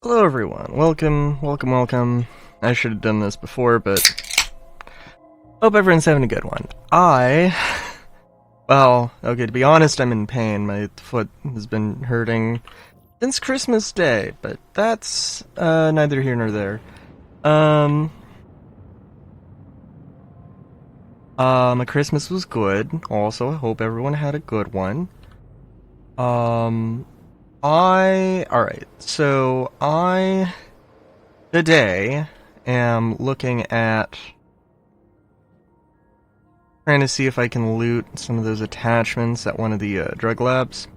Hello everyone, welcome. I should have done this before, but hope everyone's having a good one. Well, okay, to be honest, I'm in pain. My foot has been hurting since Christmas Day, but that's, neither here nor there. My Christmas was good. Also, I hope everyone had a good one. Alright, so today am looking at trying to see if I can loot some of those attachments at one of the drug labs.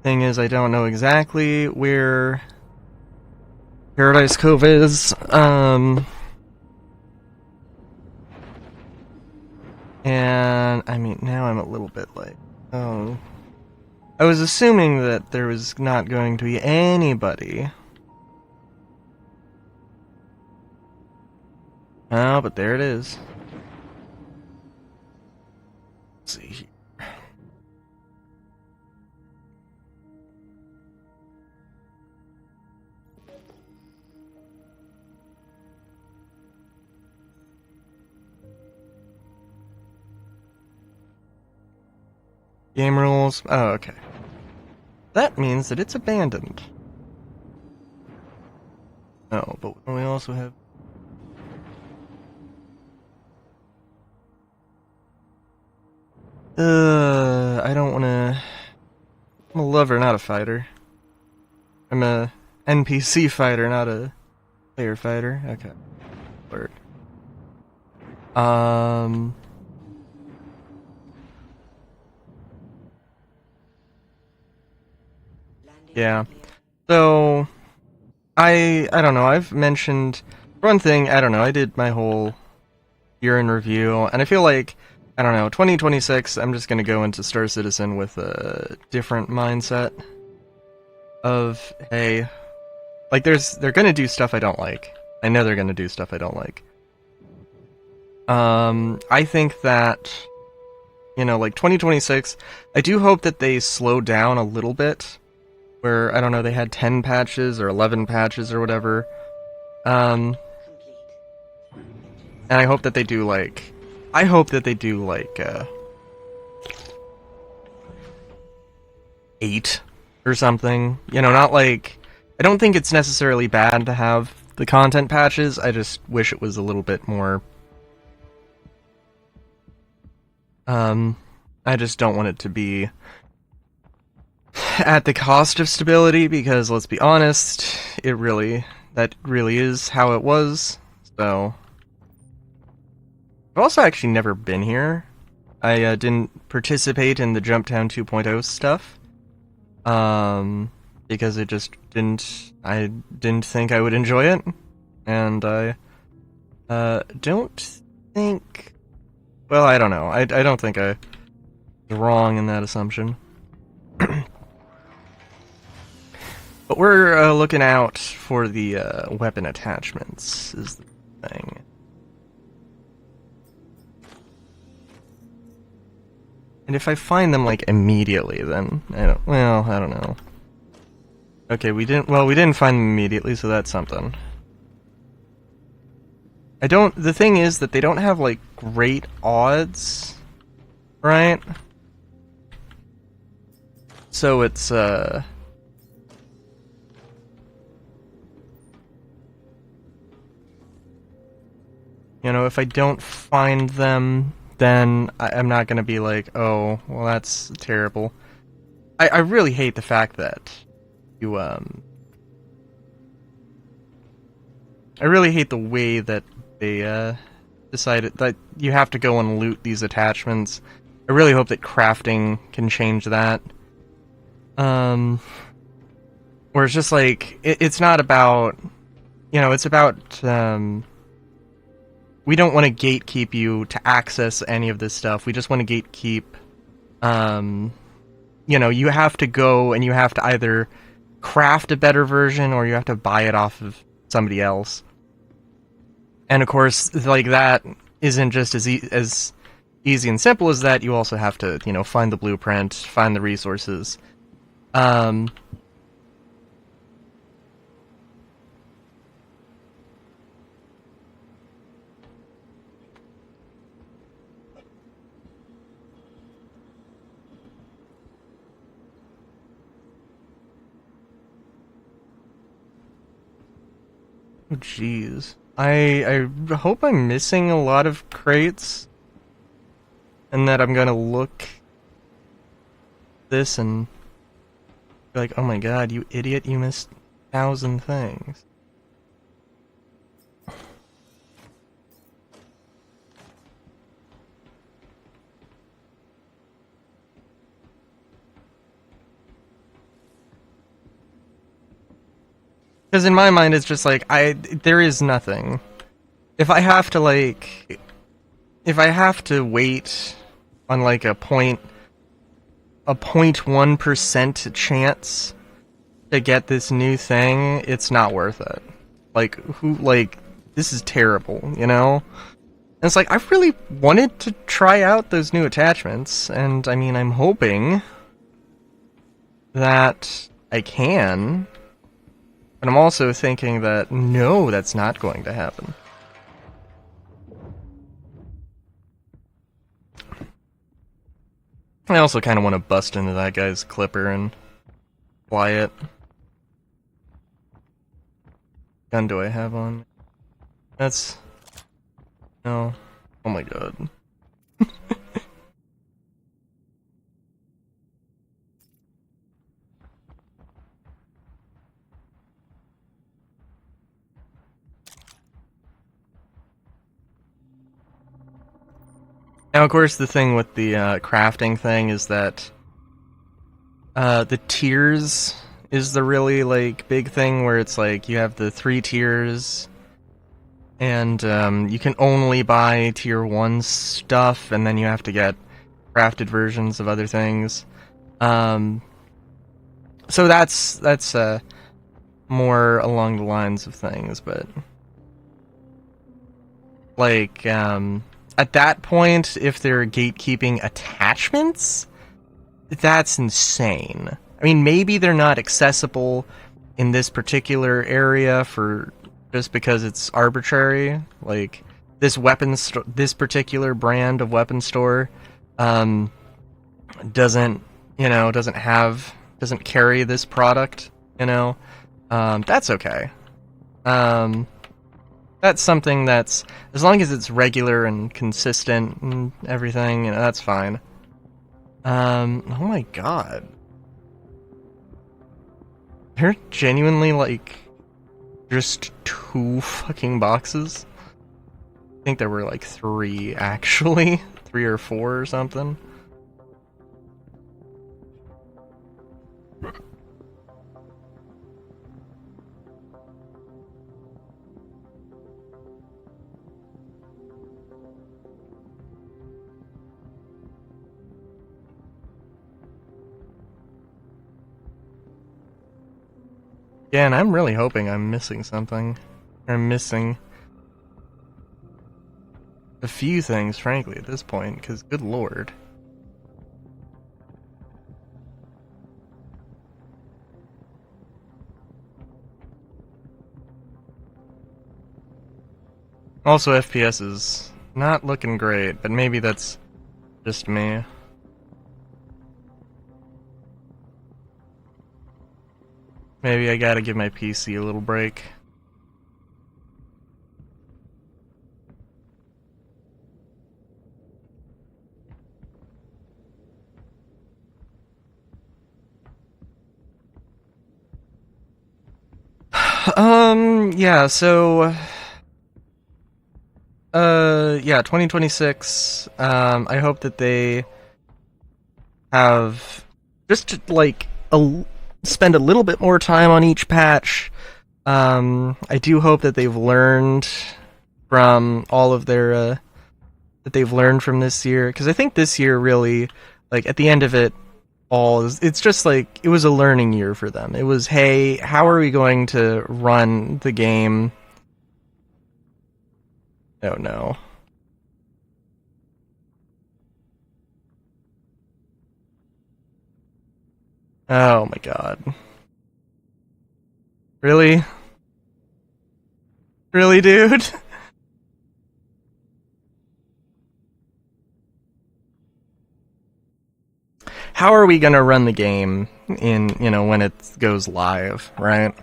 Thing is, I don't know exactly where Paradise Cove is, and, I mean, now I'm a little bit like, oh. I was assuming that there was not going to be anybody. Oh, but there it is. Let's see here. Game rules. Oh, okay. That means that it's abandoned. Oh, but we also have... I don't wanna... I'm a lover, not a fighter. I'm a NPC fighter, not a player fighter. Okay. Word. Yeah. So, I don't know, I've mentioned... One thing, I don't know, I did my whole year in review, and I feel like, I don't know, 2026, I'm just gonna go into Star Citizen with a different mindset of, hey, like, they're gonna do stuff I don't like. I know they're gonna do stuff I don't like. I think that, you know, like, 2026, I do hope that they slow down a little bit, where, I don't know, they had 10 patches or 11 patches or whatever. And I hope that they do, like, 8 or something. You know, not like... I don't think it's necessarily bad to have the content patches, I just wish it was a little bit more... I just don't want it to be at the cost of stability, because let's be honest, that really is how it was. So I've also actually never been here. I didn't participate in the Jumptown 2.0 stuff, because it just I didn't think I would enjoy it, and I don't think, well, I don't know, I don't think I was wrong in that assumption. But we're looking out for the weapon attachments, is the thing. And if I find them, like, immediately, then I don't know. Okay, we didn't find them immediately, so that's something. The thing is that they don't have, like, great odds, right? So it's, you know, if I don't find them, then I'm not gonna be like, oh, well, that's terrible. I really hate the fact that you, I really hate the way that they, decided that you have to go and loot these attachments. I really hope that crafting can change that. Where it's just like, it's not about, you know, it's about, we don't want to gatekeep you to access any of this stuff. We just want to gatekeep, you know, you have to go and you have to either craft a better version or you have to buy it off of somebody else. And of course, like, that isn't just as easy and simple as that. You also have to, you know, find the blueprint, find the resources. Um, oh, jeez. I hope I'm missing a lot of crates, and that I'm gonna look this and be like, oh my god, you idiot, you missed 1,000 things. Because in my mind, it's just like, there is nothing. If I have to, like, if I have to wait on, like, a 0.1% chance to get this new thing, it's not worth it. Like, this is terrible, you know? And it's like, I really wanted to try out those new attachments, and, I mean, I'm hoping that I can, but I'm also thinking that, no, that's not going to happen. I also kind of want to bust into that guy's clipper and fly it. Gun do I have on? That's... no. Oh my god. Now, of course, the thing with the crafting thing is that the tiers is the really, like, big thing where it's like you have the 3 tiers, and you can only buy tier 1 stuff, and then you have to get crafted versions of other things. So that's more along the lines of things, but like at that point, if they're gatekeeping attachments, that's insane. I mean, maybe they're not accessible in this particular area for just because it's arbitrary. Like this this particular brand of weapon store doesn't doesn't carry this product. That's okay. That's something that's, as long as it's regular and consistent and everything, that's fine. Oh my god. They're genuinely, like, just 2 fucking boxes? I think there were, like, 3, actually. 3 or 4 or something. Yeah, and I'm really hoping I'm missing something. I'm missing a few things, frankly, at this point, because good lord. Also, FPS is not looking great, but maybe that's just me. Maybe I gotta give my PC a little break. Yeah, so... yeah, 2026, I hope that they have just, like, spend a little bit more time on each patch. I do hope that they've learned from all of their, that they've learned from this year, because I think this year really, like, at the end of it all, it's just like, it was a learning year for them. It was, hey, how are we going to run the game? Oh no. Oh my god. Really? Really, dude? How are we gonna run the game in, when it goes live, right?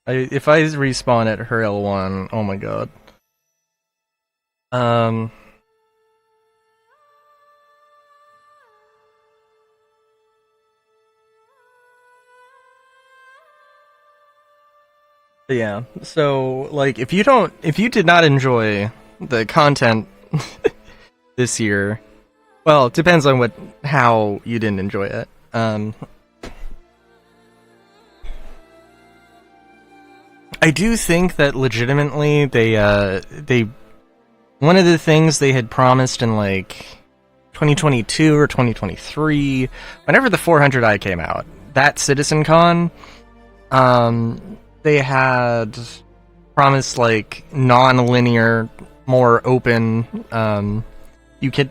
If I respawn at her L1, oh my god. Um... Yeah, so, like, if you did not enjoy the content this year, well, it depends on how you didn't enjoy it. I do think that legitimately they one of the things they had promised in like 2022 or 2023, whenever the 400i came out, that CitizenCon, they had promised like non-linear, more open. You can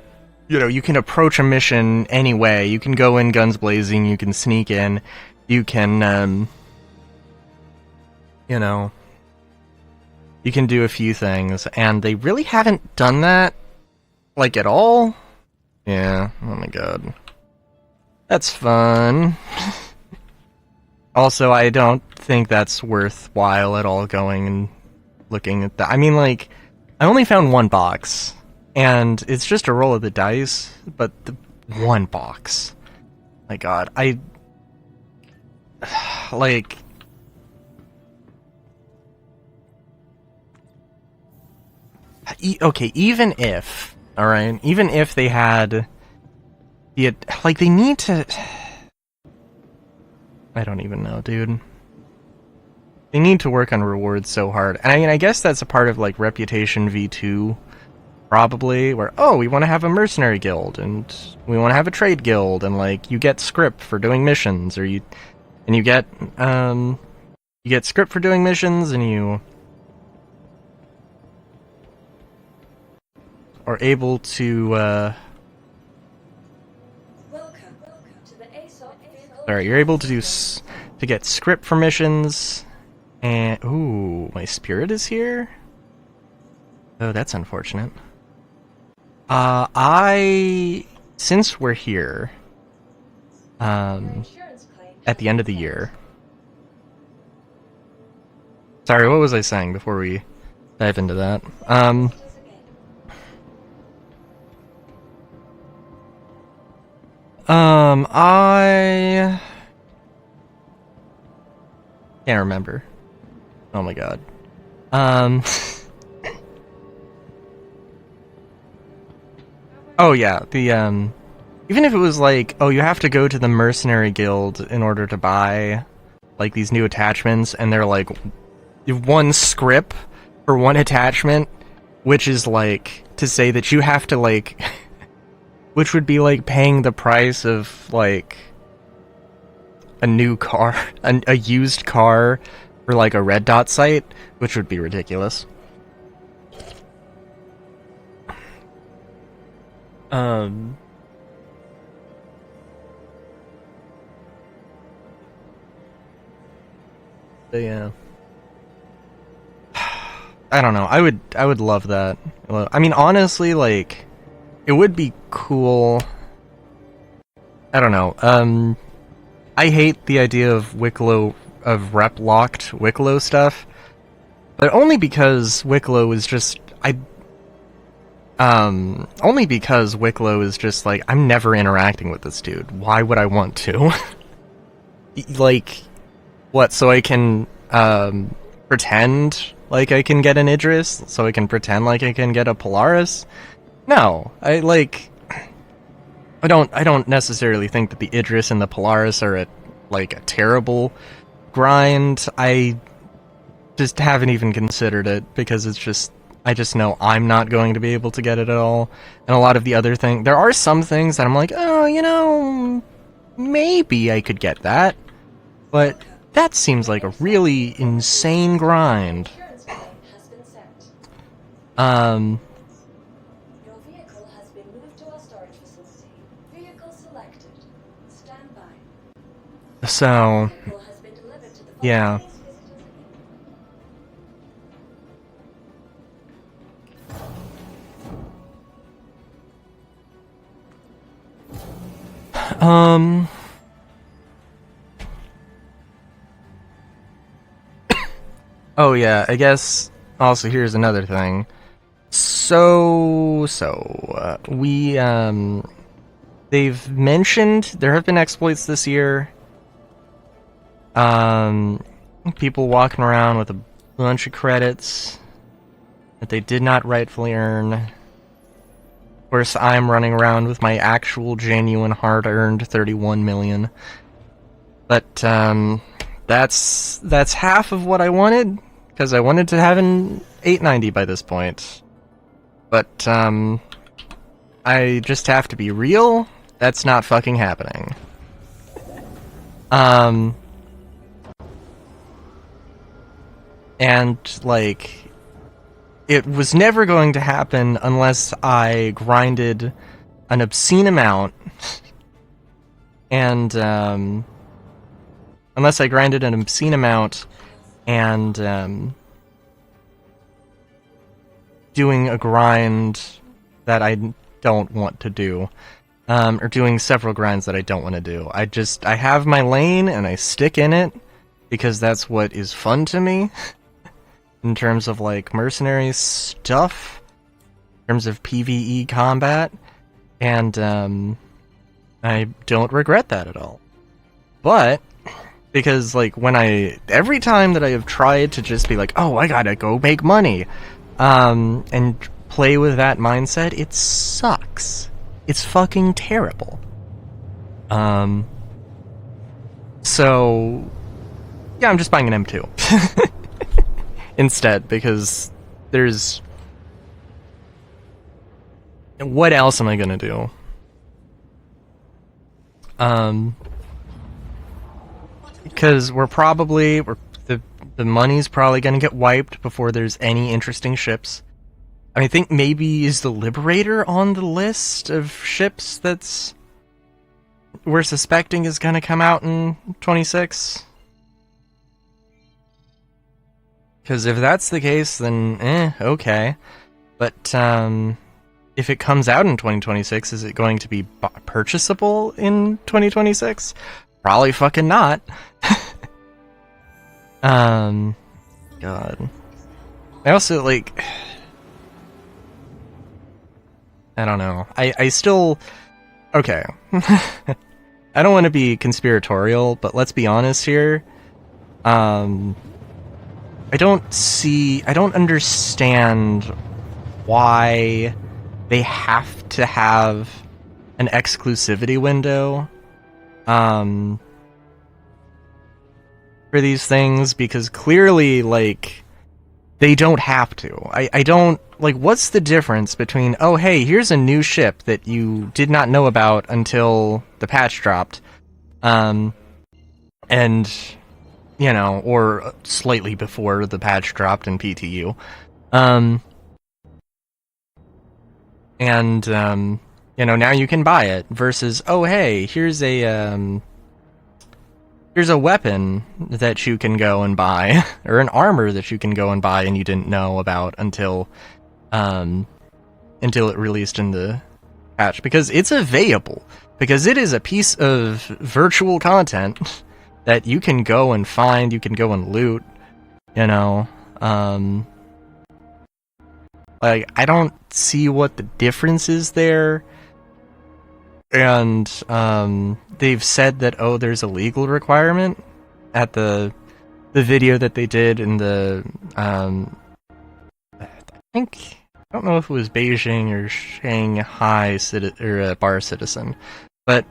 approach a mission any way. You can go in guns blazing. You can sneak in. You can you can do a few things, and they really haven't done that, like, at all. Yeah, oh my god. That's fun. Also, I don't think that's worthwhile at all going and looking at that. I mean, like, I only found one box, and it's just a roll of the dice, but the one box. My god, like... Okay, even if, alright, even if they had... Like, they need to... I don't even know, dude. They need to work on rewards so hard. And I mean, I guess that's a part of, like, Reputation V2, probably, where, oh, we want to have a mercenary guild, and we want to have a trade guild, and, like, you get script for doing missions, or you get script for doing missions, and you are able to, Sorry, you're able to get script for missions, and ooh, my spirit is here. Oh, that's unfortunate. Since we're here, at the end of the year. Sorry, what was I saying before we dive into that? I can't remember. Oh my god. Oh yeah, even if it was like, oh, you have to go to the mercenary guild in order to buy, like, these new attachments, and they're like, one script for one attachment, which is like, to say that you have to, like, which would be like paying the price of, like, a new car, a used car for, like, a red dot site, which would be ridiculous. But yeah. I don't know. I would love that. I mean, honestly, like, it would be cool. I don't know. I hate the idea of rep-locked Wicklow stuff, but only because Wicklow is just... only because Wicklow is just like, I'm never interacting with this dude. Why would I want to? Like, what, so I can, pretend like I can get an Idris? So I can pretend like I can get a Polaris? No, I don't necessarily think that the Idris and the Polaris are a terrible grind. I just haven't even considered it, because I just know I'm not going to be able to get it at all. And a lot of the other things, there are some things that I'm like, oh, maybe I could get that. But that seems like a really insane grind. So, yeah. Oh yeah, I guess also here's another thing. They've mentioned there have been exploits this year. People walking around with a bunch of credits that they did not rightfully earn. Of course, I'm running around with my actual, genuine, hard-earned 31 million. But, that's half of what I wanted, because I wanted to have an 890 by this point. But, I just have to be real, that's not fucking happening. And, like, it was never going to happen unless I grinded an obscene amount. And, unless I grinded an obscene amount and, doing a grind that I don't want to do. Or doing several grinds that I don't want to do. I have my lane and I stick in it because that's what is fun to me. In terms of, like, mercenary stuff, in terms of PvE combat, and, I don't regret that at all. But, because, like, every time that I have tried to just be like, oh, I gotta go make money, and play with that mindset, it sucks. It's fucking terrible. So, yeah, I'm just buying an M2. Instead, because there's... What else am I gonna do? Because the money's probably gonna get wiped before there's any interesting ships. I think maybe is the Liberator on the list of ships that's... we're suspecting is gonna come out in 26? Because if that's the case, then, okay. But, if it comes out in 2026, is it going to be purchasable in 2026? Probably fucking not. God. I also, like... I don't know. I still... Okay. I don't want to be conspiratorial, but let's be honest here. I don't understand why they have to have an exclusivity window for these things, because clearly, like, they don't have to. I don't, like, what's the difference between, oh, hey, here's a new ship that you did not know about until the patch dropped, and... you know, or slightly before the patch dropped in PTU. You know, now you can buy it, versus, oh hey, here's a weapon that you can go and buy, or an armor that you can go and buy and you didn't know about until it released in the patch, because it's available, because it is a piece of virtual content that you can go and find, you can go and loot, you know, like, I don't see what the difference is there, and, they've said that, oh, there's a legal requirement at the video that they did in the, I don't know if it was Beijing or Shanghai or Bar Citizen, but,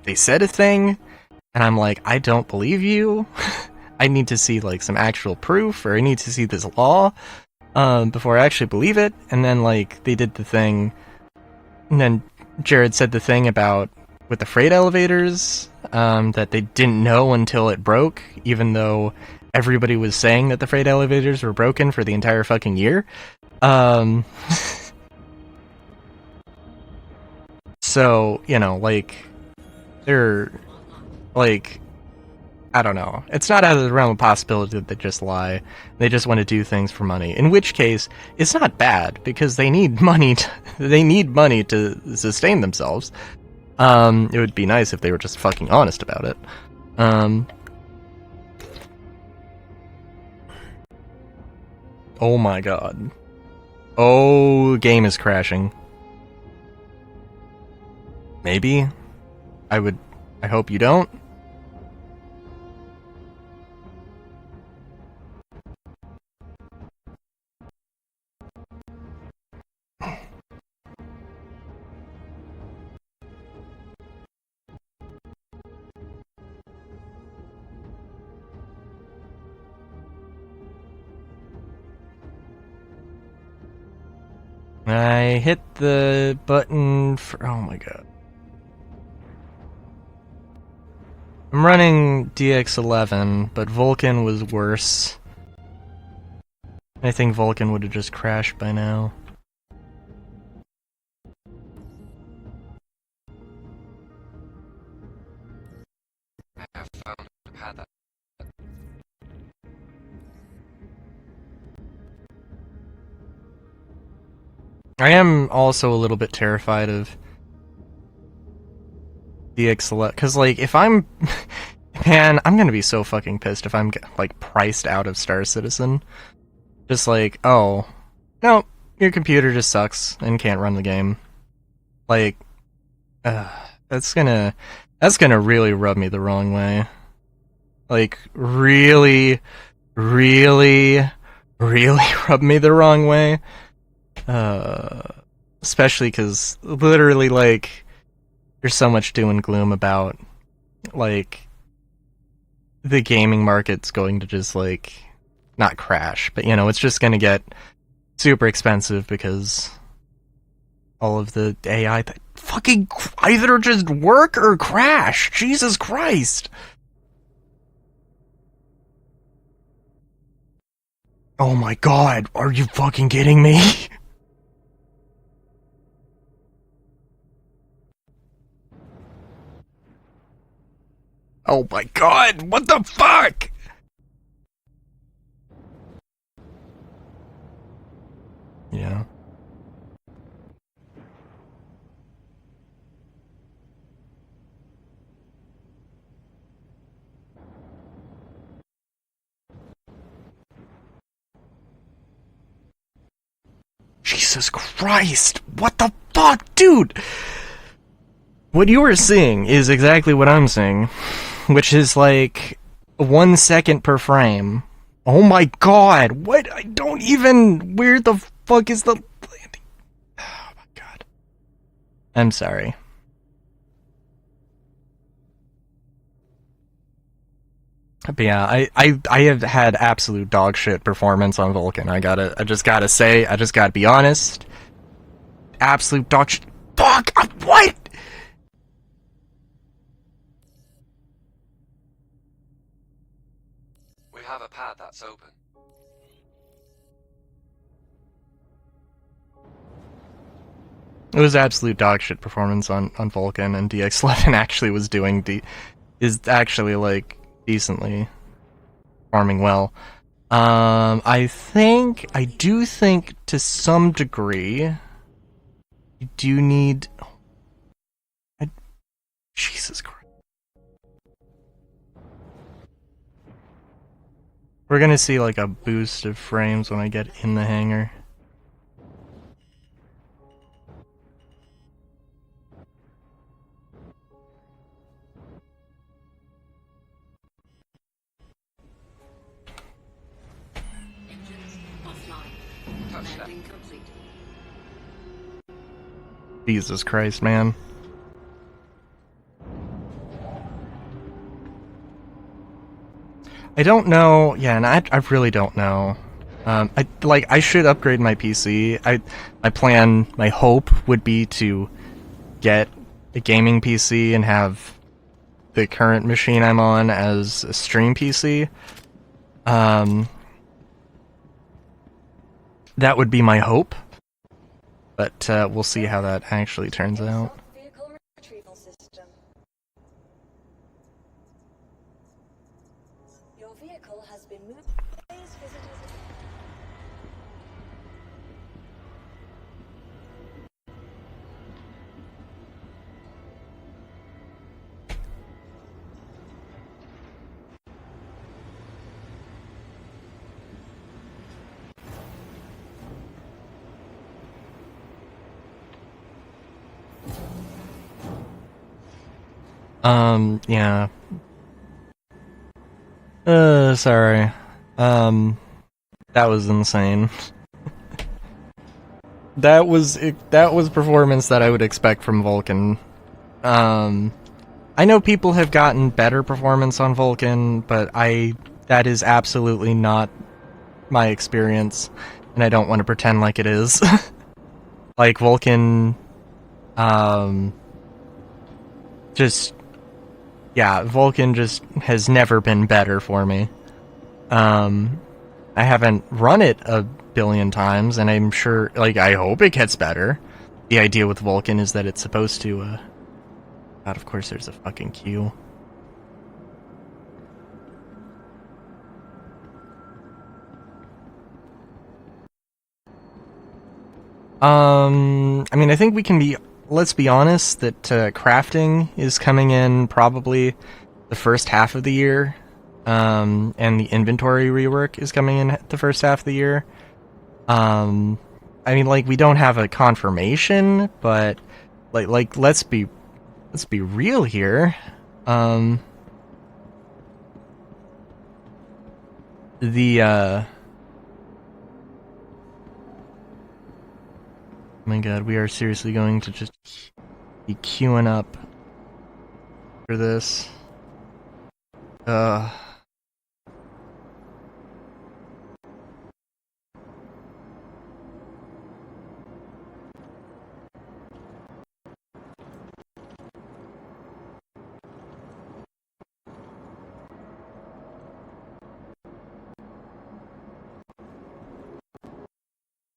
they said a thing, and I'm like, I don't believe you. I need to see, like, some actual proof, or I need to see this law, before I actually believe it. And then, like, they did the thing, and then Jared said the thing about, with the freight elevators, that they didn't know until it broke, even though everybody was saying that the freight elevators were broken for the entire fucking year. So, you know, like... they're, like, I don't know. It's not out of the realm of possibility that they just lie. They just want to do things for money. In which case, it's not bad because they need money. They need money to sustain themselves. It would be nice if they were just fucking honest about it. Oh my god. Oh, game is crashing. Maybe? I hope you don't. I hit the button for... Oh my god. I'm running DX11, but Vulkan was worse. I think Vulkan would have just crashed by now. I have found a pad that... I am also a little bit terrified of DX11, because, like, if I'm... Man, I'm gonna be so fucking pissed if I'm, like, priced out of Star Citizen. Just like, oh, no, your computer just sucks and can't run the game. Like, that's gonna really rub me the wrong way. Like, really, really, really rub me the wrong way. Especially because literally, like, there's so much doom and gloom about, like, the gaming market's going to just, like, not crash, but, you know, it's just gonna get super expensive because all of the AI that fucking either just work or crash. Jesus Christ. Oh my god, are you fucking kidding me? Oh my god, what the fuck? Yeah. Jesus Christ, what the fuck, dude? What you were seeing is exactly what I'm seeing, which is like 1 second per frame. Oh my god, what? I don't even... Where the fuck is the... Oh my god. I'm sorry. But yeah, I have had absolute dog shit performance on Vulkan. I just gotta say, I just gotta be honest. Absolute dog shit. Fuck! What? We have a pad that's open. It was absolute dog shit performance on Vulkan, and DX11 actually was doing is actually, like, decently farming well. I do think to some degree you do need... Jesus Christ. We're gonna see, like, a boost of frames when I get in the hangar. Jesus Christ, man. I don't know. Yeah, and I really don't know. I should upgrade my PC. My hope would be to get a gaming PC and have the current machine I'm on as a stream PC. That would be my hope. But we'll see how that actually turns out. Yeah. Sorry. That was insane. That was performance that I would expect from Vulcan. I know people have gotten better performance on Vulcan, but that is absolutely not my experience, and I don't want to pretend like it is. Like, Vulcan, Vulcan just has never been better for me. I haven't run it a billion times, and I'm sure, like, I hope it gets better. The idea with Vulcan is that it's supposed to, God, of course there's a fucking queue. I mean, I think we can let's be honest, that crafting is coming in probably the first half of the year, and the inventory rework is coming in the first half of the year. I mean, like, we don't have a confirmation, but like let's be real here. Oh my god, we are seriously going to just be queuing up for this.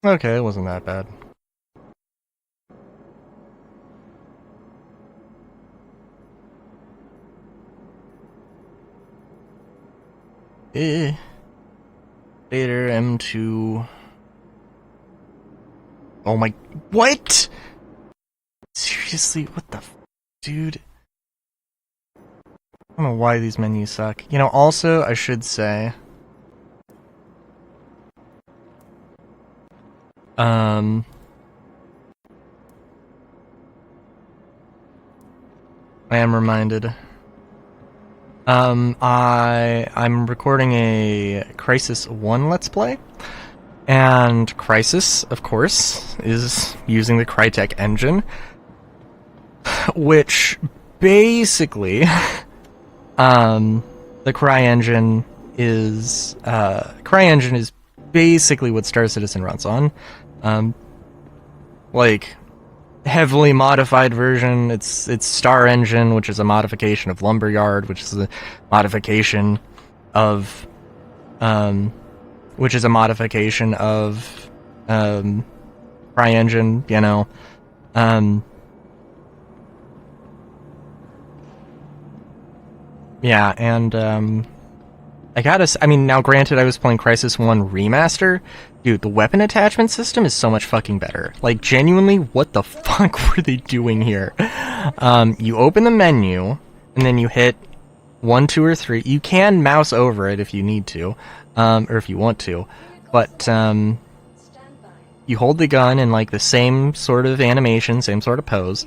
Okay, it wasn't that bad. Later, M2. Oh my... What?! Seriously, what the dude? I don't know why these menus suck. You know, also, I should say... I am reminded. I'm recording a Crysis 1 Let's Play, and Crysis, of course, is using the Crytek engine, which basically, the CryEngine is basically what Star Citizen runs on. Like, heavily modified version. It's Star Engine, which is a modification of Lumberyard, which is a modification of CryEngine, you know. Yeah, and I mean, now granted, I was playing Crysis 1 Remaster. Dude, the weapon attachment system is so much fucking better. Like, genuinely, what the fuck were they doing here? You open the menu, and then you hit 1, 2, or 3. You can mouse over it if you need to, or if you want to, but, you hold the gun in, like, the same sort of animation, same sort of pose,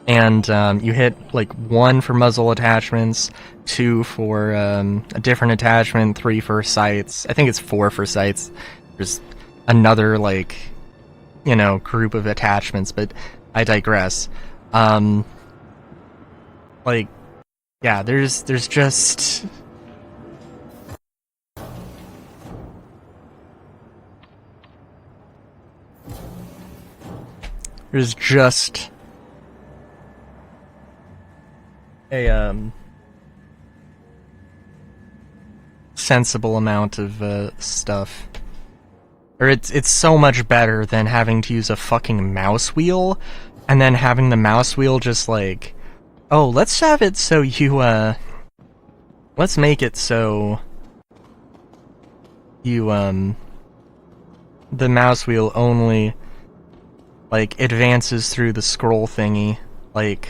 and, you hit, like, 1 for muzzle attachments, 2 for a different attachment, 3 for sights. I think it's 4 for sights. There's another, like, you know, group of attachments, but I digress. Like, yeah, there's just... There's just a, sensible amount of stuff. Or it's so much better than having to use a fucking mouse wheel, and then having the mouse wheel just like, oh, let's have it so you, let's make it so you, the mouse wheel only, like, advances through the scroll thingy, like,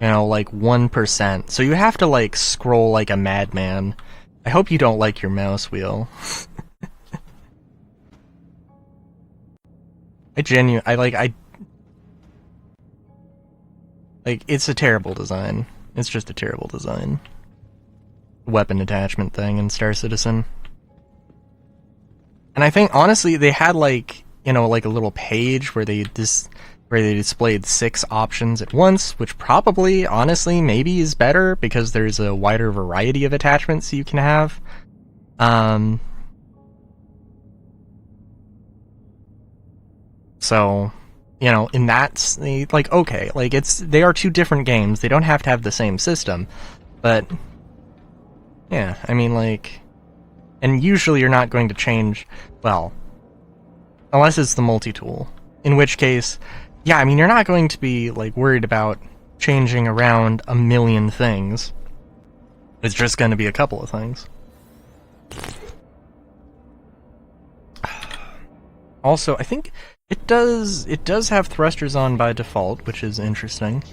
you know, like 1%. So you have to, like, scroll like a madman. I hope you don't like your mouse wheel. I Like, it's a terrible design. It's just a terrible design. Weapon attachment thing in Star Citizen. And I think, honestly, they had, like, you know, like a little page where they displayed 6 options at once, which probably, honestly, maybe is better because there's a wider variety of attachments you can have. So, you know, in that, like, okay, like, they are 2 different games. They don't have to have the same system, but, yeah, I mean, like, and usually you're not going to change, well, unless it's the multi-tool, in which case, yeah, I mean, you're not going to be, like, worried about changing around a million things. It's just going to be a couple of things. Also, I think it does have thrusters on by default, which is interesting.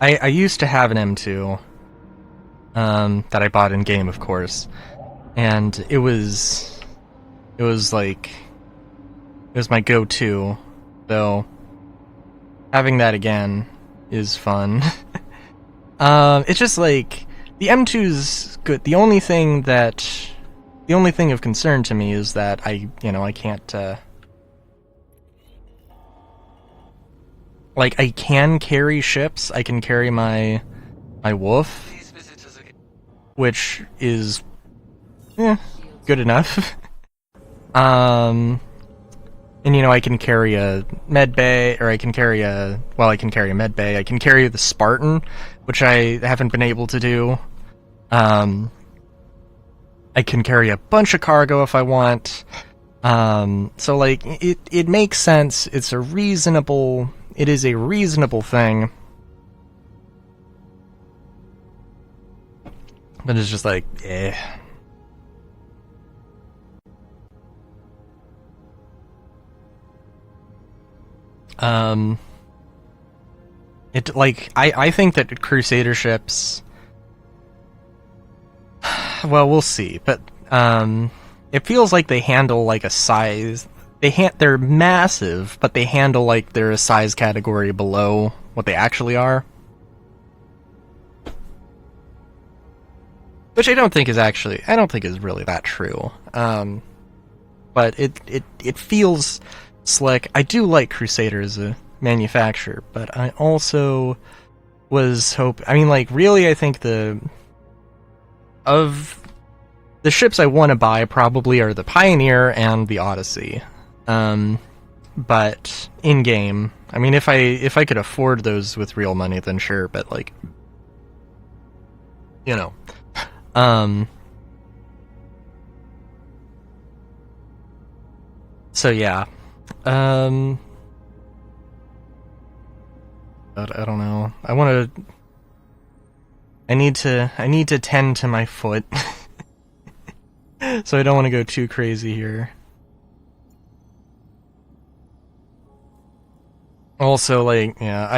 I used to have an M2 that I bought in game, of course, and it was my go-to, though having that again is fun. It's just like the M2's good. The only thing of concern to me is that I can't like, I can carry ships. I can carry my wolf, which is good enough. And you know, I can carry a med bay, or I can carry a med bay. I can carry the Spartan, which I haven't been able to do. I can carry a bunch of cargo if I want. So like, it makes sense. It is a reasonable thing. But it's just like, eh. I think that Crusader ships, well, we'll see, but, it feels like they handle, like, a size, they're massive, but they handle, like, they're a size category below what they actually are. Which I don't think is really that true. But it feels slick. I do like Crusader as a manufacturer, but I also was really, I think of the ships I want to buy probably are the Pioneer and the Odyssey. But in game, I mean, if I could afford those with real money, then sure. But like, you know, so yeah, but I don't know. I need to tend to my foot, so I don't want to go too crazy here. Also, like, yeah,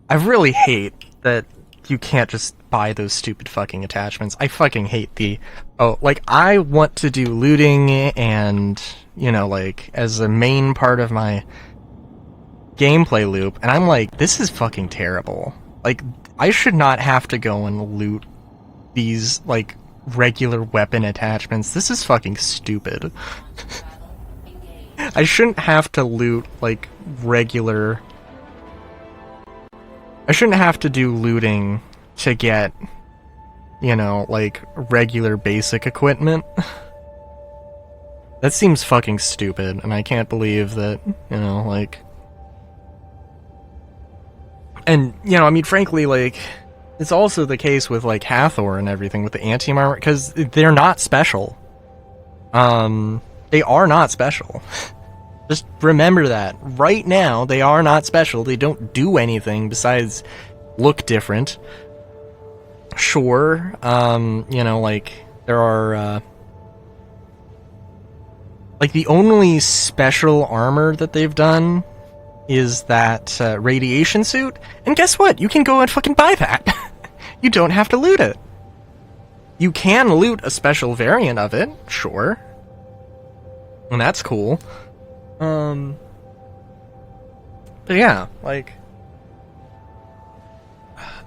I really hate that you can't just buy those stupid fucking attachments. I fucking hate I want to do looting and, you know, like, as a main part of my gameplay loop, and I'm like, this is fucking terrible. Like, I should not have to go and loot these, like, regular weapon attachments. This is fucking stupid. I shouldn't have to loot, like, regular... I shouldn't have to do looting to get, you know, like, regular basic equipment. That seems fucking stupid, and I can't believe that, you know, like... And, you know, I mean, frankly, like, it's also the case with, like, Hathor and everything with the anti-armor, because they're not special. They are not special. Just remember that. Right now, they are not special. They don't do anything besides look different. Sure, you know, like, there are, like, the only special armor that they've done is that, radiation suit, and guess what? You can go and fucking buy that! you don't have to loot it. You can loot a special variant of it, sure. And that's cool. But yeah, like...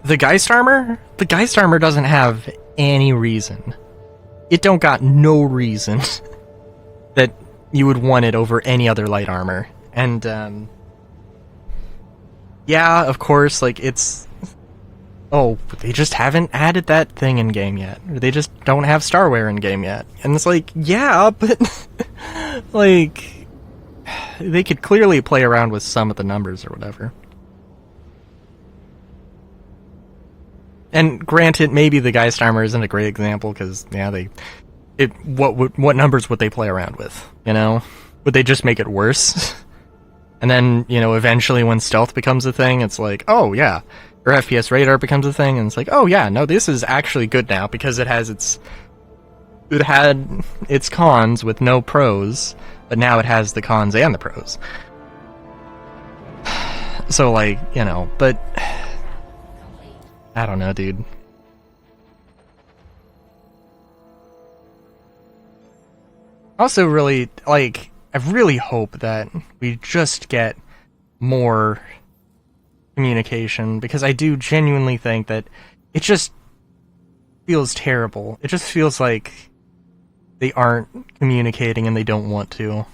The Geist Armor doesn't have any reason. It don't got no reason that you would want it over any other light armor. And, yeah, of course, like, it's... Oh, they just haven't added that thing in-game yet. Or they just don't have Starwear in-game yet. And it's like, yeah, but... like... They could clearly play around with some of the numbers or whatever. And granted, maybe the Geist Armor isn't a great example, because, yeah, what numbers would they play around with, you know? Would they just make it worse? And then, you know, eventually when stealth becomes a thing, it's like, oh, yeah. Or FPS radar becomes a thing, and it's like, oh, yeah, no, this is actually good now, because it had its cons with no pros, but now it has the cons and the pros. So, like, you know, but... I don't know, dude. Also, really, like, I really hope that we just get more communication, because I do genuinely think that it just feels terrible. It just feels like they aren't communicating and they don't want to.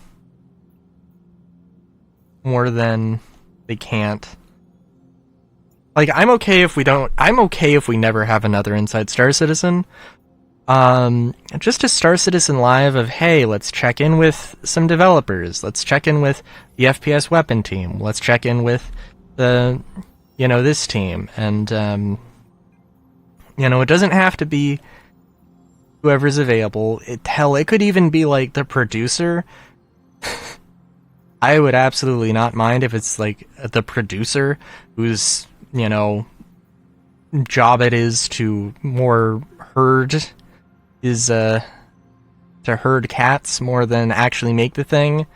More than they can't. Like, I'm okay if we never have another Inside Star Citizen. Just a Star Citizen Live of, hey, let's check in with some developers. Let's check in with the FPS weapon team. Let's check in with the, you know, this team. And, you know, it doesn't have to be whoever's available. Hell, it could even be, like, the producer. I would absolutely not mind if it's, like, the producer who's... you know, job it is to more to herd cats more than actually make the thing.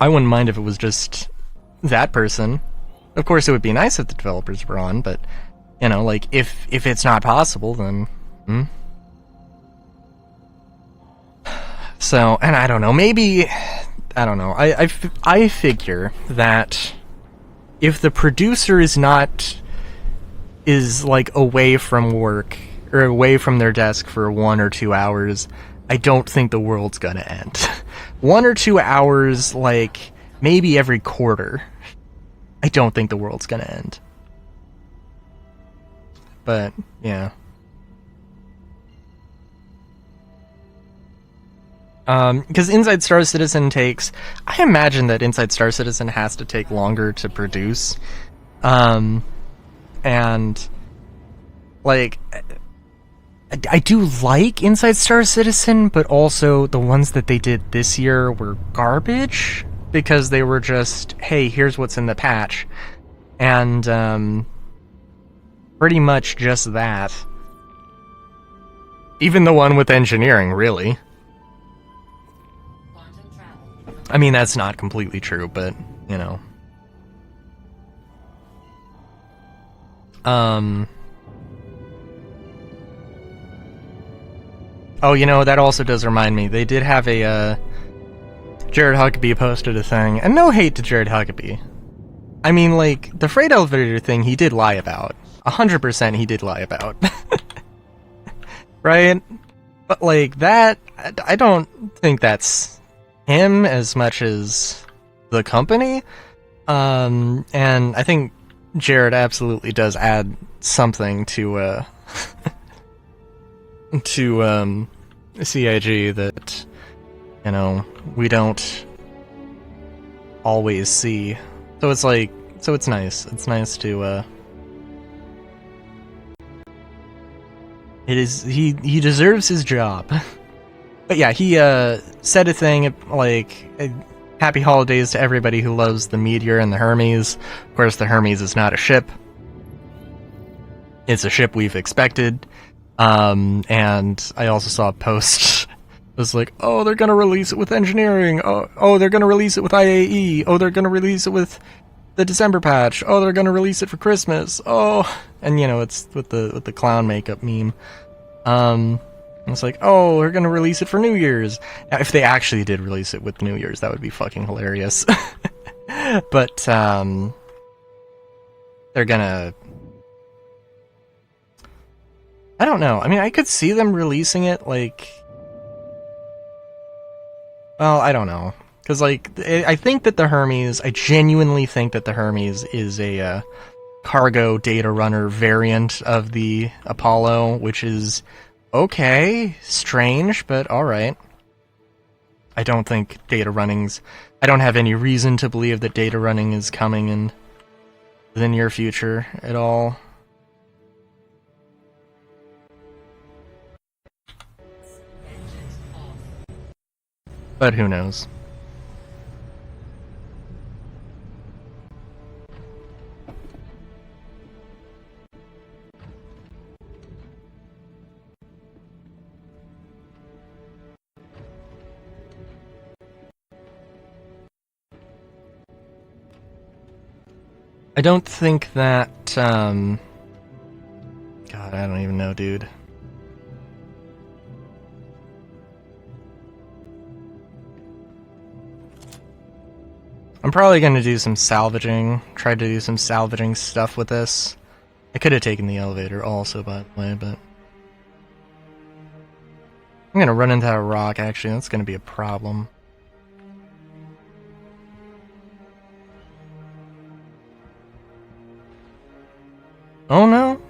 I wouldn't mind if it was just that person. Of course, it would be nice if the developers were on, but, you know, like, if it's not possible, then... So, and I don't know, maybe... I don't know. I figure that if the producer is like away from work or away from their desk for 1 or 2 hours, I don't think the world's gonna end. 1 or 2 hours, like maybe every quarter, I don't think the world's gonna end. But yeah. Because Inside Star Citizen takes... I imagine that Inside Star Citizen has to take longer to produce. And... like... I do like Inside Star Citizen, but also the ones that they did this year were garbage. Because they were just, hey, here's what's in the patch. And, pretty much just that. Even the one with engineering, really. I mean, that's not completely true, but, you know. Oh, you know, that also does remind me. They did have a, Jared Huckabee posted a thing, and no hate to Jared Huckabee. I mean, like, the freight elevator thing he did lie about. 100% he did lie about. Right? But, like, that, I don't think that's him as much as the company. And I think Jared absolutely does add something to to CIG that, you know, we don't always see. So it's like, so it's nice. It's nice to it is, he deserves his job. But yeah, he said a thing like, happy holidays to everybody who loves the Meteor and the Hermes. Of course, the Hermes is not a ship. It's a ship we've expected. And I also saw a post. It was like, oh, they're gonna release it with engineering. Oh, they're gonna release it with IAE. Oh, they're gonna release it with the December patch. Oh, they're gonna release it for Christmas. Oh, and you know, it's with the clown makeup meme. It's like, oh, we're gonna release it for New Year's. Now, if they actually did release it with New Year's, that would be fucking hilarious. But they're gonna. I don't know. I mean, I could see them releasing it like. Well, I don't know. Because, like, I think that the Hermes, I genuinely think that the Hermes is a cargo data runner variant of the Apollo, which is okay, strange, but alright. I don't think data running's... I don't have any reason to believe that data running is coming in the near future at all. But who knows? I don't think that, God, I don't even know, dude. I'm probably gonna do some salvaging, try to do some salvaging stuff with this. I could have taken the elevator also, by the way, but... I'm gonna run into that rock, actually, that's gonna be a problem. Oh no?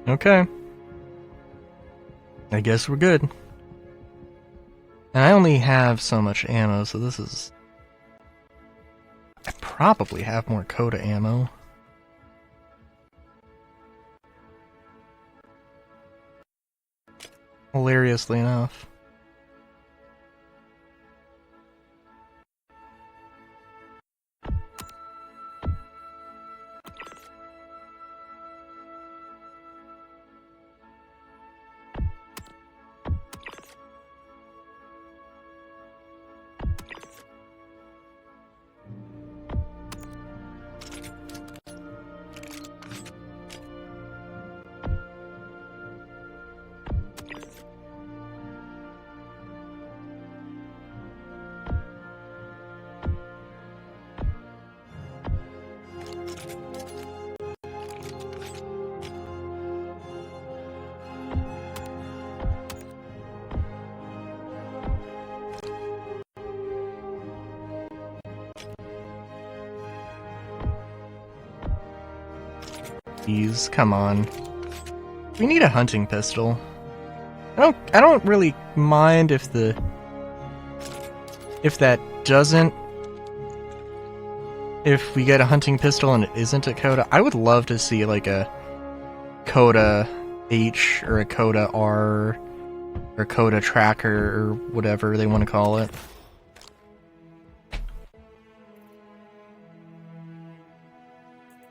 Okay. I guess we're good. And I only have so much ammo, so this is... I probably have more Coda ammo. Hilariously enough. Please, come on. We need a hunting pistol. I don't really mind if that doesn't... If we get a hunting pistol and it isn't a Coda, I would love to see like a Coda H or a Coda R or Coda Tracker or whatever they want to call it.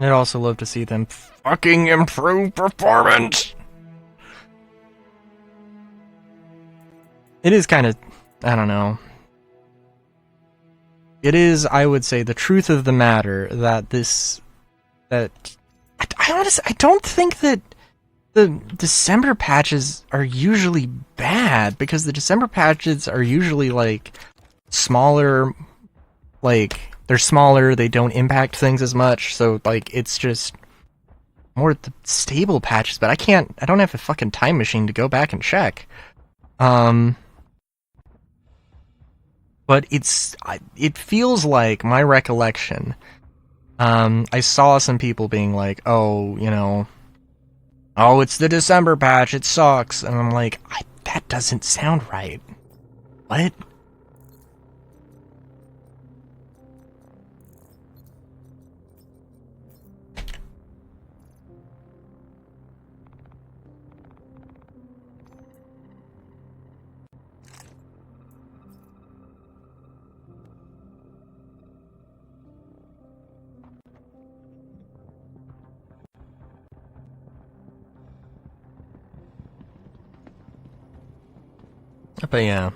I'd also love to see them fucking improve performance! It is kind of... I don't know. It is, I would say, the truth of the matter that this... I honestly, I don't think that the December patches are usually bad, because the December patches are usually, like, smaller, like... They're smaller, they don't impact things as much, so, like, it's just more the stable patches, but I don't have a fucking time machine to go back and check. But it feels like, my recollection, I saw some people being like, oh, you know, oh, it's the December patch, it sucks, and I'm like, that doesn't sound right. What? But yeah.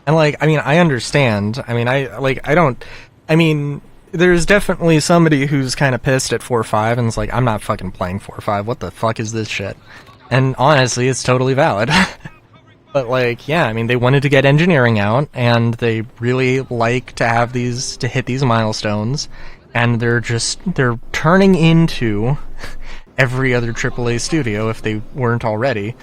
And, like, I mean, I understand. I mean, I mean, there's definitely somebody who's kind of pissed at 4.5 and is like, I'm not fucking playing 4.5. What the fuck is this shit? And honestly, it's totally valid. But, like, yeah, I mean, they wanted to get engineering out, and they really like to have these, to hit these milestones, and they're turning into every other AAA studio if they weren't already.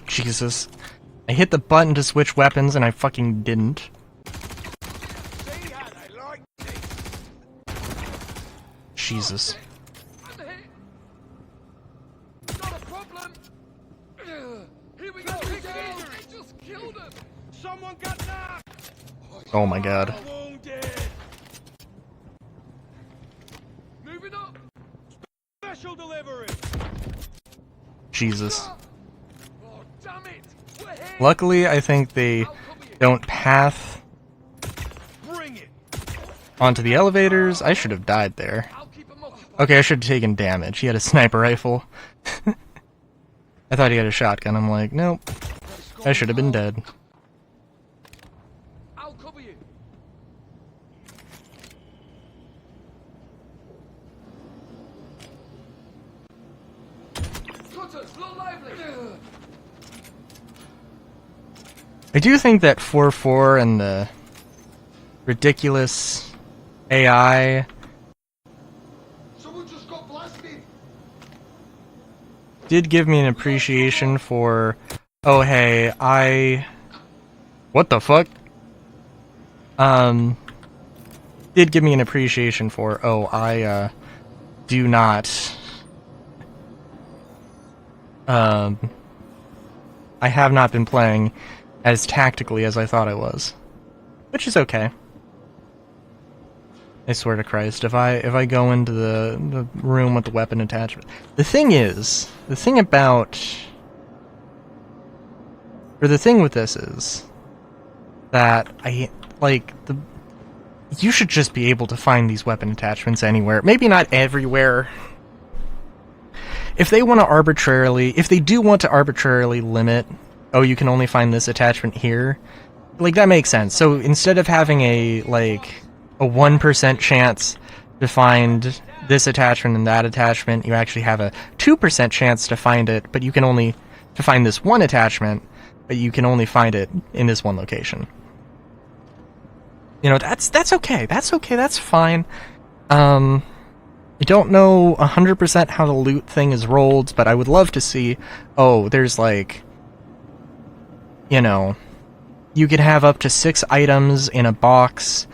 Jesus. I hit the button to switch weapons and I fucking didn't. Jesus. Oh my god. Jesus. Luckily, I think they don't path onto the elevators. I should have died there. Okay, I should have taken damage. He had a sniper rifle. I thought he had a shotgun. I'm like, nope. I should have been dead. I do think that 4.4 and the ridiculous AI did give me an appreciation for, oh hey, what the fuck? Did give me an appreciation for, oh, I do not, I have not been playing as tactically as I thought I was. Which is okay. I swear to Christ, if I go into the room with the weapon attachment... The thing with this is that you should just be able to find these weapon attachments anywhere. Maybe not everywhere. If they do want to arbitrarily limit, oh, you can only find this attachment here, like, that makes sense. So instead of having a 1% chance to find this attachment and that attachment, you actually have a 2% chance to find it, but you can only to find this one attachment, but you can only find it in this one location. You know, that's okay. That's okay. That's fine. I don't know 100% how the loot thing is rolled, but I would love to see, oh, there's like, you know, you could have up to 6 items in a box,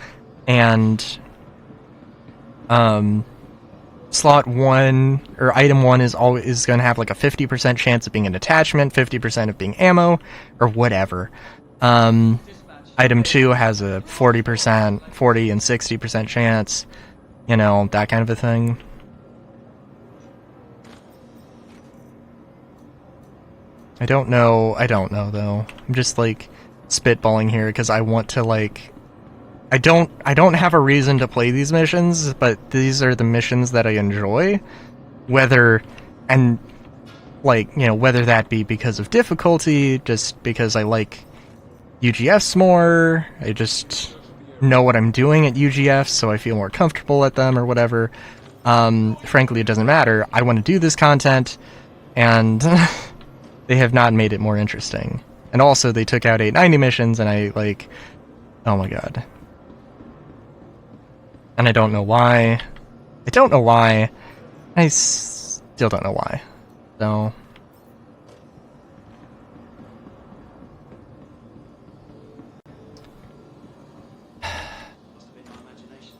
and slot 1 or item 1 is going to have like a 50% chance of being an attachment, 50% of being ammo, or whatever. Item 2 has a 40%, 40 and 60% chance, you know, that kind of a thing. I don't know though. I'm just like spitballing here because I want to, like, I don't have a reason to play these missions, but these are the missions that I enjoy, whether that be because of difficulty, just because I like UGFs more, I just know what I'm doing at UGFs, so I feel more comfortable at them, or whatever. Frankly, it doesn't matter. I want to do this content, and they have not made it more interesting. And also, they took out 890 missions, and I, like, oh my god. And I don't know why. I don't know why. I still don't know why. So...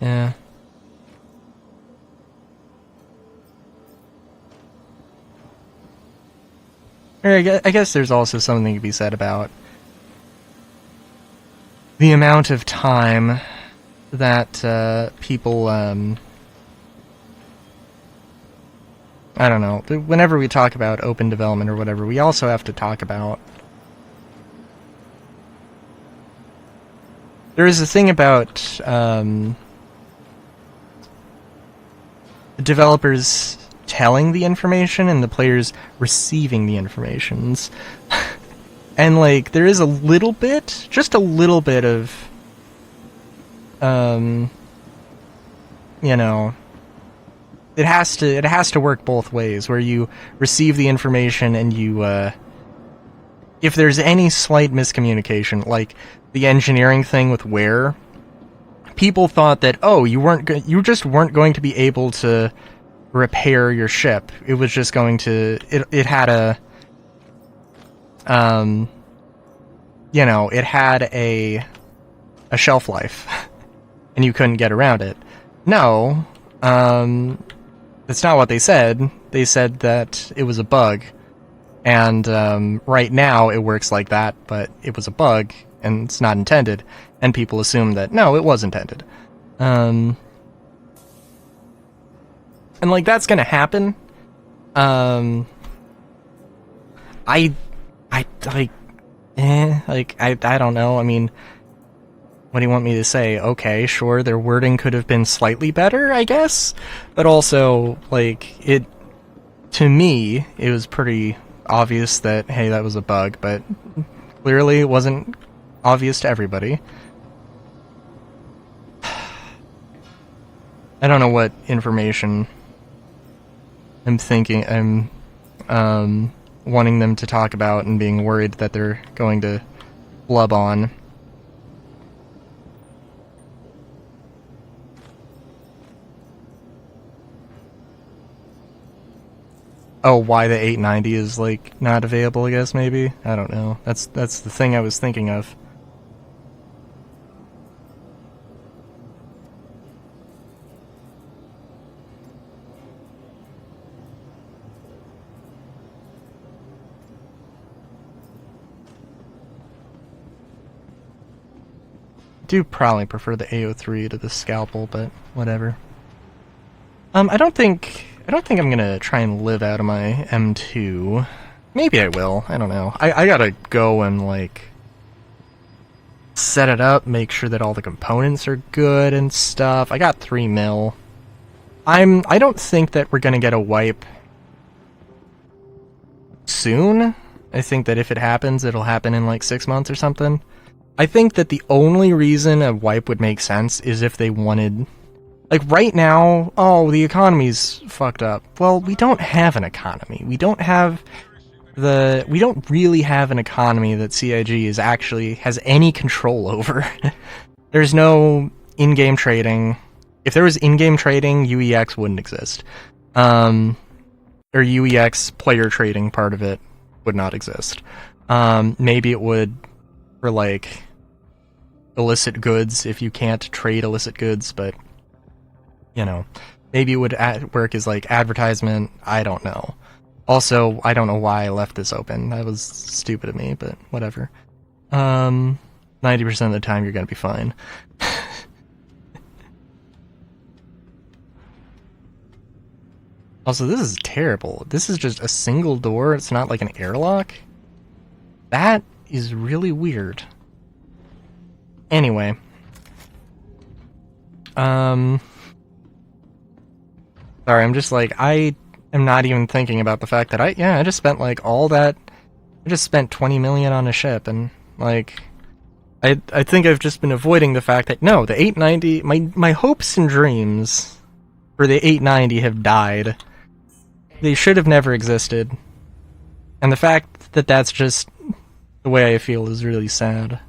yeah. I guess there's also something to be said about the amount of time that people I don't know, whenever we talk about open development or whatever, we also have to talk about... There is a thing about the developers telling the information and the players receiving the informations. And, like, there is a little bit, just a little bit of, you know, it has to work both ways, where you receive the information and you, if there's any slight miscommunication, like the engineering thing with Ware, people thought that, oh, you just weren't going to be able to repair your ship. It was just going to, it had a, you know, it had a shelf life, and you couldn't get around it. No, that's not what they said. They said that it was a bug, and right now it works like that, but it was a bug, and it's not intended, and people assume that, no, it was intended. And, like, that's gonna happen. I don't know. I mean, what do you want me to say? Okay, sure, their wording could have been slightly better, I guess, but also, like, to me, it was pretty obvious that, hey, that was a bug, but clearly it wasn't obvious to everybody. I don't know what information I'm wanting them to talk about and being worried that they're going to flub on. Oh, why the 890 is, like, not available, I guess, maybe? I don't know. That's the thing I was thinking of. I do probably prefer the AO3 to the scalpel, but whatever. I don't think I'm gonna try and live out of my M2. Maybe I will. I don't know. I gotta go and, like, set it up, make sure that all the components are good and stuff. I got 3 mil. I don't think that we're gonna get a wipe soon. I think that if it happens, it'll happen in, like, 6 months or something. I think that the only reason a wipe would make sense is if they wanted... Like, right now, oh, the economy's fucked up. Well, we don't have an economy. We don't really have an economy that CIG has any control over. There's no in-game trading. If there was in-game trading, UEX wouldn't exist. Or UEX player trading part of it would not exist. Maybe it would for, like, illicit goods, if you can't trade illicit goods, but, you know, maybe it would work as, like, advertisement. I don't know. Also, I don't know why I left this open. That was stupid of me, but whatever. 90% of the time you're gonna be fine. Also, this is terrible. This is just a single door. It's not like an airlock. That is really weird. Anyway. Sorry, I'm just like, I am not even thinking about the fact that I just spent, like, all that... I just spent 20 million on a ship, and, like... I think I've just been avoiding the fact that, no, the 890... My hopes and dreams for the 890 have died. They should have never existed. And the fact that that's just the way I feel is really sad.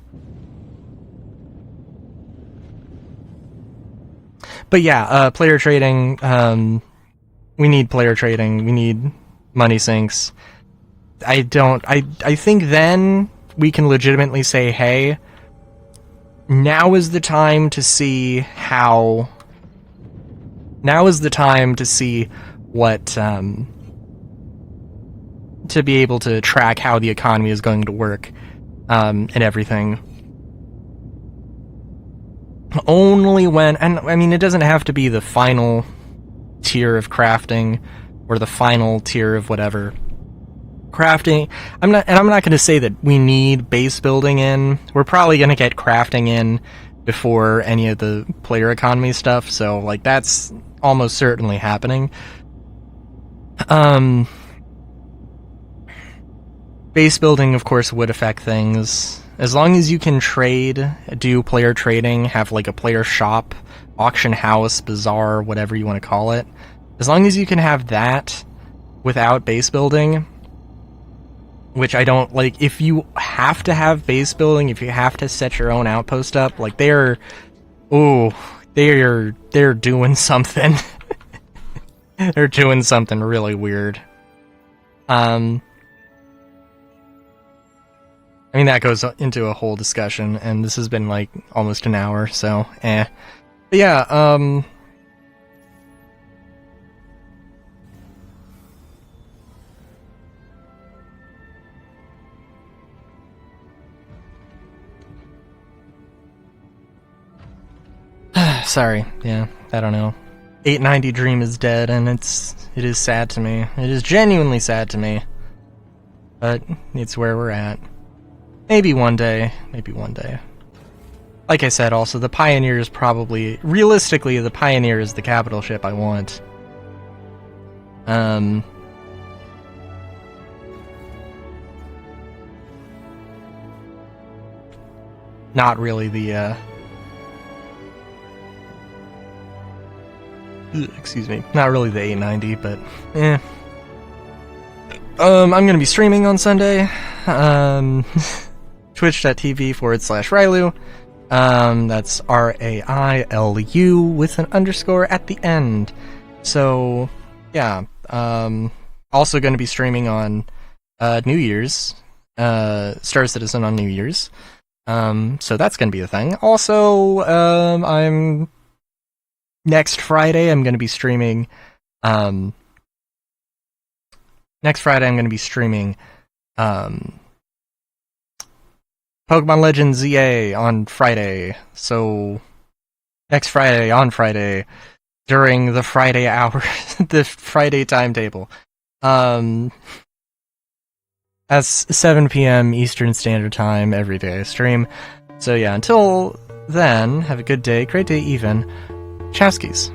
But yeah, player trading, we need player trading, we need money sinks. I think then we can legitimately say, hey, now is the time to see how... Now is the time to see what, to be able to track how the economy is going to work, and everything. Only when, and I mean, it doesn't have to be the final tier of crafting, or the final tier of whatever. Crafting, I'm not going to say that we need base building in. We're probably going to get crafting in before any of the player economy stuff, so like that's almost certainly happening. Base building, of course, would affect things. As long as you can trade, do player trading, have like a player shop, auction house, bazaar, whatever you want to call it. As long as you can have that without base building, which I don't like, if you have to have base building, if you have to set your own outpost up, like they're doing something. They're doing something really weird. I mean, that goes into a whole discussion, and this has been, like, almost an hour, so, But yeah, sorry, yeah, I don't know. 890 Dream is dead, and it is sad to me. It is genuinely sad to me. But it's where we're at. Maybe one day. Maybe one day. Like I said, also, the Pioneer is probably... Realistically, the Pioneer is the capital ship I want. Not really the, excuse me. Not really the 890, but... eh. I'm gonna be streaming on Sunday. Twitch.tv/Railu. That's RAILU with an underscore at the end. So, yeah. Also going to be streaming on New Year's. Star Citizen on New Year's. So that's going to be a thing. Also, next Friday I'm going to be streaming. Next Friday I'm going to be streaming Pokemon Legends ZA on Friday. So next Friday, on Friday, during the Friday hour, the Friday timetable. That's 7 p.m. Eastern Standard Time every day I stream. So yeah, until then, have a good day, great day even. Chowskis.